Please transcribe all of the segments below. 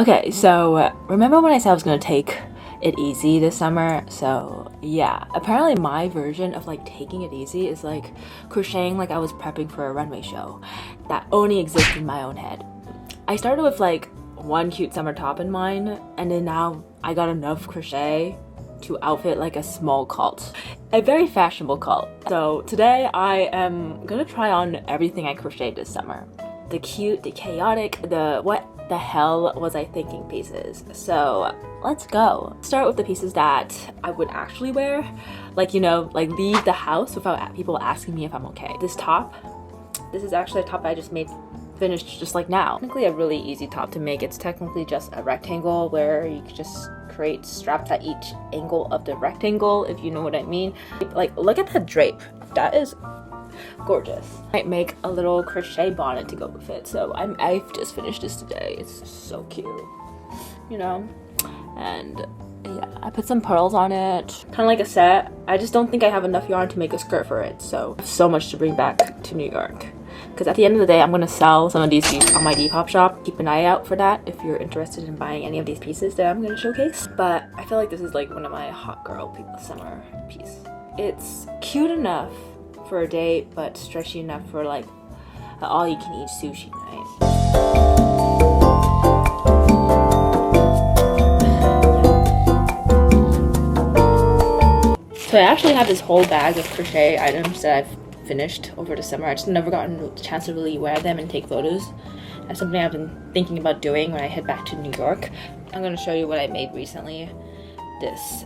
Okay, so remember when I said I was gonna take it easy this summer? So yeah, apparently my version of like taking it easy is like crocheting like I was prepping for a runway show that only exists in my own head. I started with like one cute summer top in mind, and then now I got enough crochet to outfit like a small cult, a very fashionable cult. So today I am gonna try on everything I crocheted this summer. The cute, the chaotic, the what the hell was I thinking pieces. So let's go. Start with the pieces that I would actually wear, like, you know, like leave the house without people asking me if I'm okay. This top, this is actually a top I just made finished just like now. Technically a really easy top to make. It's technically just a rectangle where you can just create straps at each angle of the rectangle, if you know what I mean. Like, look at the drape. That is gorgeous. I might make a little crochet bonnet to go with it. So I've just finished this today. It's so cute, you know. And yeah, I put some pearls on it, kind of like a set. I just don't think I have enough yarn to make a skirt for it, so I have so much to bring back to New York. Because at the end of the day, I'm going to sell some of these on my Depop shop. Keep an eye out for that if you're interested in buying any of these pieces that I'm going to showcase. But I feel like this is like one of my hot girl summer piece. It's cute enough for a date, but stretchy enough for like an all-you-can-eat sushi night. So I actually have this whole bag of crochet items that I've finished over the summer. I just never gotten a chance to really wear them and take photos. That's something I've been thinking about doing when I head back to New York. I'm going to show you what I made recently. This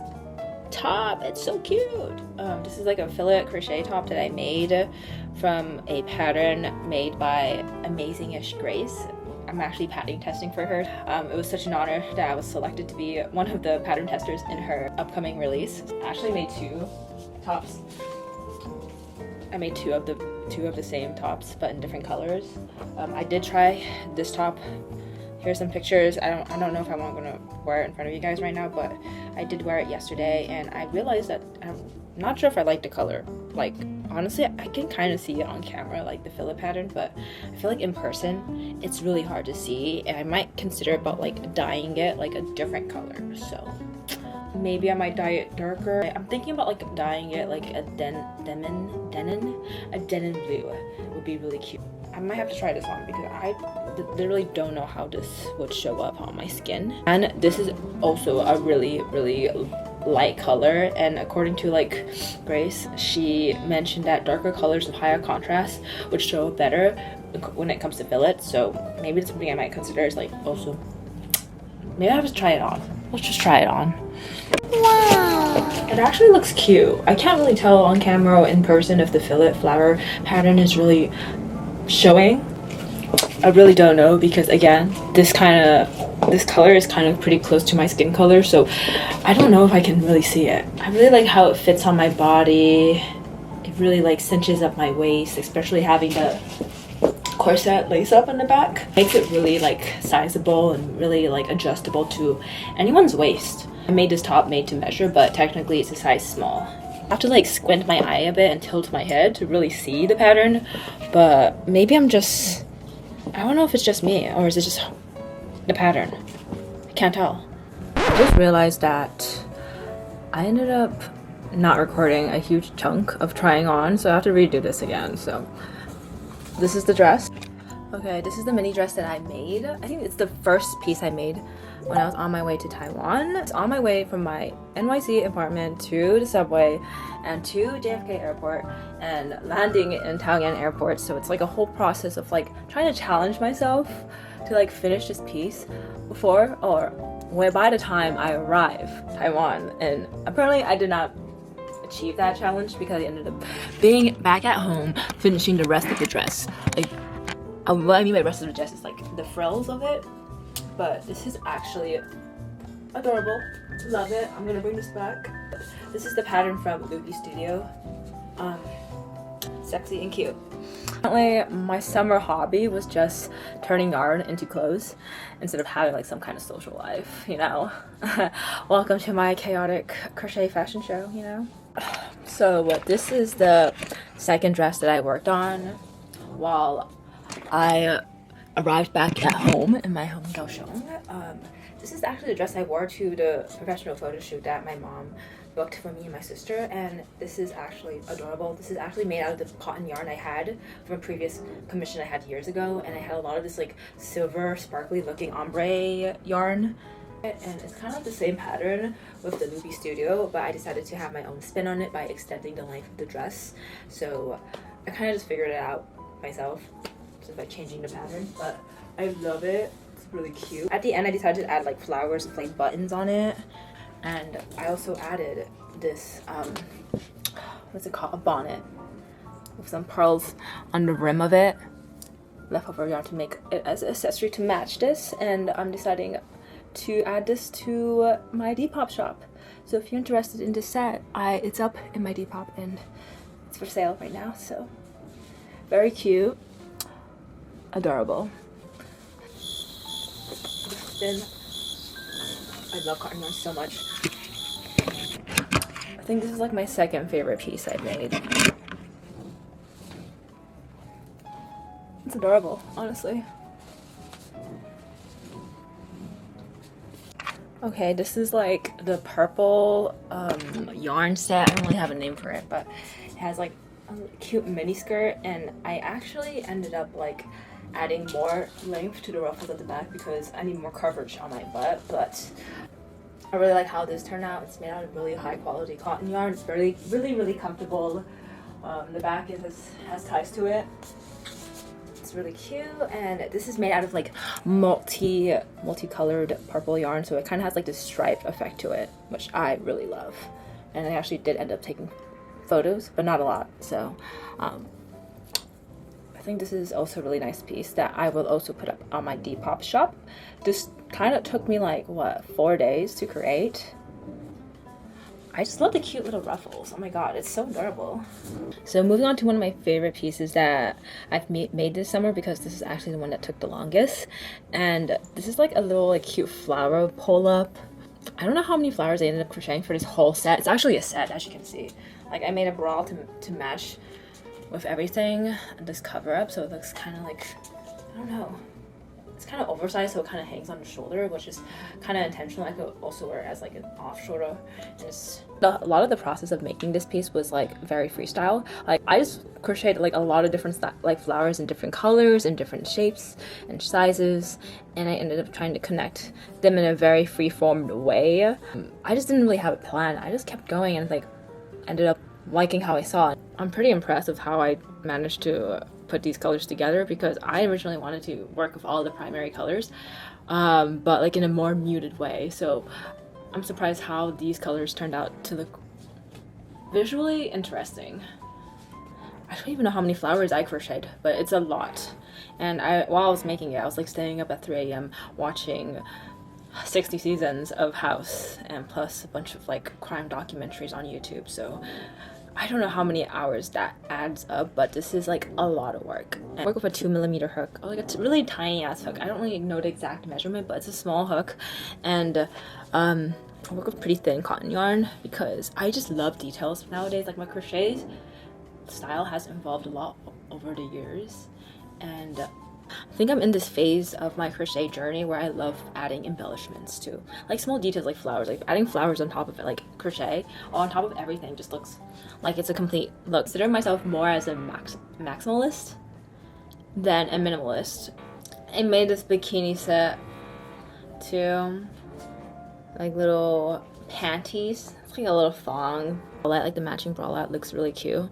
top, it's so cute. This is like a fillet crochet top that I made from a pattern made by Amazingish Grace. I'm actually pattern testing for her. It was such an honor that I was selected to be one of the pattern testers in her upcoming release. I actually made two tops. I made two of the same tops, but in different colors. I did try this top. Here's some pictures. I don't know if I'm gonna wear it in front of you guys right now, but I did wear it yesterday, and I realized that I'm not sure if I like the color. Like, honestly, I can kind of see it on camera, like the fillet pattern, but I feel like in person, it's really hard to see, and I might consider about like dyeing it like a different color. So maybe I might dye it darker. I'm thinking about like dyeing it like a denim blue. It would be really cute. I might have to try this on because I literally don't know how this would show up on my skin. And this is also a really light color, and according to like Grace, she mentioned that darker colors with higher contrast would show up better when it comes to fillets. So maybe it's something I might consider. Is like also maybe I'll just try it on. Let's just try it on. Wow, it actually looks cute. I can't really tell on camera or in person if the fillet flower pattern is really showing. I really don't know, because again, this color is kind of pretty close to my skin color, so I don't know if I can really see it. I really like how it fits on my body. It really like cinches up my waist, especially having the corset lace up in the back. Makes it really like sizable and really like adjustable to anyone's waist. I made this top made to measure, but technically it's a size small. I have to like squint my eye a bit and tilt my head to really see the pattern, but maybe I don't know if it's just me or is it just the pattern. I can't tell. I just realized that I ended up not recording a huge chunk of trying on, so I have to redo this again. So this is the dress. Okay, this is the mini dress that I made. I think it's the first piece I made when I was on my way to Taiwan. It's on my way from my NYC apartment to the subway and to JFK airport and landing in Taoyuan airport. So it's like a whole process of like trying to challenge myself to like finish this piece before or where by the time I arrive Taiwan. And apparently I did not achieve that challenge because I ended up being back at home finishing the rest of the dress. Like, what I mean by rest of the dress is like the frills of it. But this is actually adorable. Love it. I'm gonna bring this back. This is the pattern from Luby Studio. Sexy and cute. Apparently, my summer hobby was just turning yarn into clothes instead of having like some kind of social life, you know. Welcome to my chaotic crochet fashion show, you know. So this is the second dress that I worked on while I arrived back at home in my home in Kaohsiung. This is actually the dress I wore to the professional photo shoot that my mom booked for me and my sister, and this is actually adorable. This is actually made out of the cotton yarn I had from a previous commission I had years ago, and I had a lot of this like silver sparkly looking ombre yarn, and it's kind of the same pattern with the Luby Studio, but I decided to have my own spin on it by extending the length of the dress. So I kind of just figured it out myself just by changing the pattern, but I love it. It's really cute. At the end I decided to add like flowers with like buttons on it, and I also added this what's it called, a bonnet with some pearls on the rim of it, leftover yarn to make it as an accessory to match this, and I'm deciding to add this to my Depop shop. So if you're interested in this set, it's up in my Depop and it's for sale right now. So very cute, adorable. Then I love cotton yarn so much. I think this is like my second favorite piece I've made. It's adorable, honestly. Okay, this is like the purple yarn set. I don't really have a name for it, but it has like a cute mini skirt, and I actually ended up like adding more length to the ruffles at the back because I need more coverage on my butt. But I really like how this turned out. It's made out of really high quality cotton yarn. It's really comfortable. The back has ties to it. It's really cute, and this is made out of like multicolored purple yarn, so it kind of has like this stripe effect to it, which I really love. And I actually did end up taking photos, but not a lot. So I think this is also a really nice piece that I will also put up on my Depop shop. This kind of took me like what, 4 days to create. I just love the cute little ruffles. Oh my god, it's so adorable. So moving on to one of my favorite pieces that I've made this summer, because this is actually the one that took the longest. And this is like a little like cute flower pull up. I don't know how many flowers I ended up crocheting for this whole set. It's actually a set, as you can see. Like I made a bra to match with everything, and this cover up, so it looks kind of like, I don't know. It's kind of oversized, so it kind of hangs on the shoulder, which is kind of intentional. I could also wear it as like an off shoulder. And a lot of the process of making this piece was like very freestyle. Like I just crocheted like a lot of different like flowers in different colors and different shapes and sizes, and I ended up trying to connect them in a very free-formed way. I just didn't really have a plan. I just kept going and like ended up liking how I saw it. I'm pretty impressed with how I managed to put these colors together, because I originally wanted to work with all the primary colors, but like in a more muted way. So I'm surprised how these colors turned out to look visually interesting. I don't even know how many flowers I crocheted, but it's a lot. And while I was making it, I was like staying up at 3 a.m. watching 60 seasons of House, and plus a bunch of like crime documentaries on YouTube. So I don't know how many hours that adds up, but this is like a lot of work. I work with a 2mm hook, like a really tiny ass hook. I don't really know the exact measurement, but it's a small hook. And I work with pretty thin cotton yarn because I just love details nowadays. Like my crochet style has evolved a lot over the years, and I think I'm in this phase of my crochet journey where I love adding embellishments too, like small details like flowers, like adding flowers on top of it. Like crochet on top of everything just looks like it's a complete look. I consider myself more as a maximalist than a minimalist. I made this bikini set too, like little panties. It's like a little thong. Like the matching bralette looks really cute.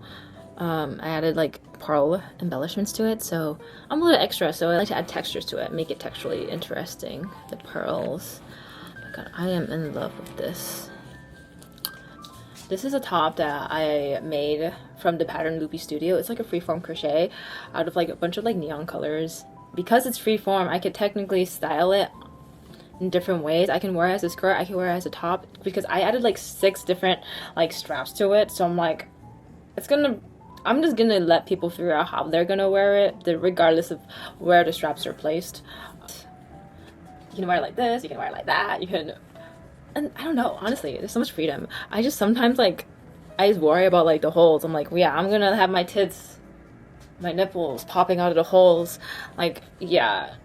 I added like pearl embellishments to it, so I'm a little extra, so I like to add textures to it, make it texturally interesting. The pearls. Oh my god, I am in love with this. This is a top that I made from the pattern Luby Studio. It's like a freeform crochet out of like a bunch of like neon colors. Because it's freeform, I could technically style it in different ways. I can wear it as a skirt, I can wear it as a top, because I added like 6 different like straps to it. So I'm like, I'm just gonna let people figure out how they're gonna wear it, regardless of where the straps are placed. You can wear it like this, you can wear it like that, you can, and I don't know, honestly, there's so much freedom. I just sometimes like, I just worry about like the holes. I'm like, well, yeah, I'm gonna have my tits my nipples popping out of the holes. Like, yeah,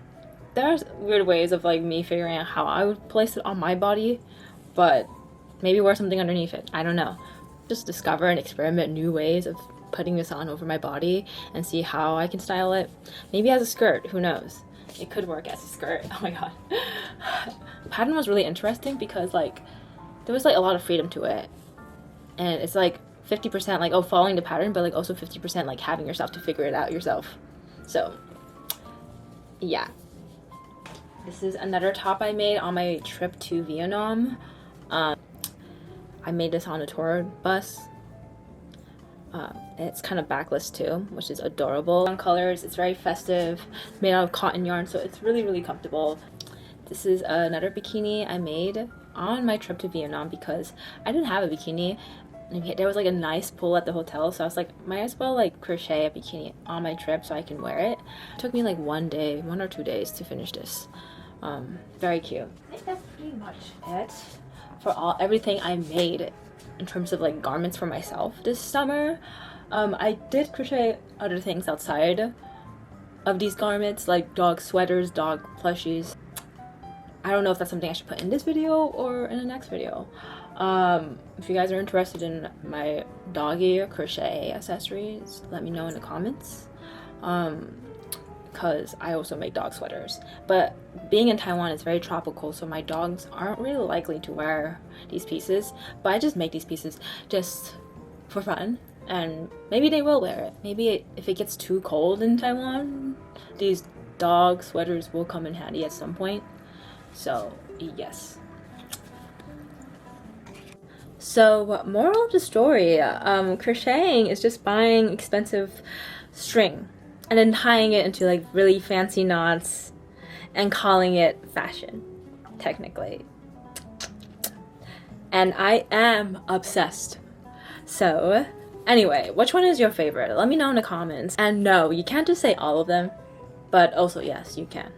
there's weird ways of like me figuring out how I would place it on my body, but maybe wear something underneath it. I don't know. Just discover and experiment new ways of putting this on over my body and see how I can style it. Maybe as a skirt, who knows? It could work as a skirt. Oh my god. Pattern was really interesting because like there was like a lot of freedom to it, and it's like 50% like, oh, following the pattern, but like also 50% like having yourself to figure it out yourself. So yeah, this is another top I made on my trip to Vietnam. I made this on a tour bus. It's kind of backless too, which is adorable. On colors, it's very festive, made out of cotton yarn, so it's really, really comfortable. This is another bikini I made on my trip to Vietnam because I didn't have a bikini. There was like a nice pool at the hotel, so I was like, might as well like crochet a bikini on my trip so I can wear it. It took me like 1 or 2 days to finish this. Very cute. I think that's pretty much it for everything I made in terms of like garments for myself this summer. I did crochet other things outside of these garments, like dog sweaters, dog plushies. I don't know if that's something I should put in this video or in the next video. If you guys are interested in my doggy crochet accessories, let me know in the comments. Because I also make dog sweaters. But being in Taiwan, it's very tropical, so my dogs aren't really likely to wear these pieces. But I just make these pieces just for fun, and maybe they will wear it. Maybe if it gets too cold in Taiwan, these dog sweaters will come in handy at some point. So yes. So moral of the story, crocheting is just buying expensive string and then tying it into like really fancy knots and calling it fashion, technically. And I am obsessed. So anyway, which one is your favorite? Let me know in the comments. And no, you can't just say all of them, but also yes, you can.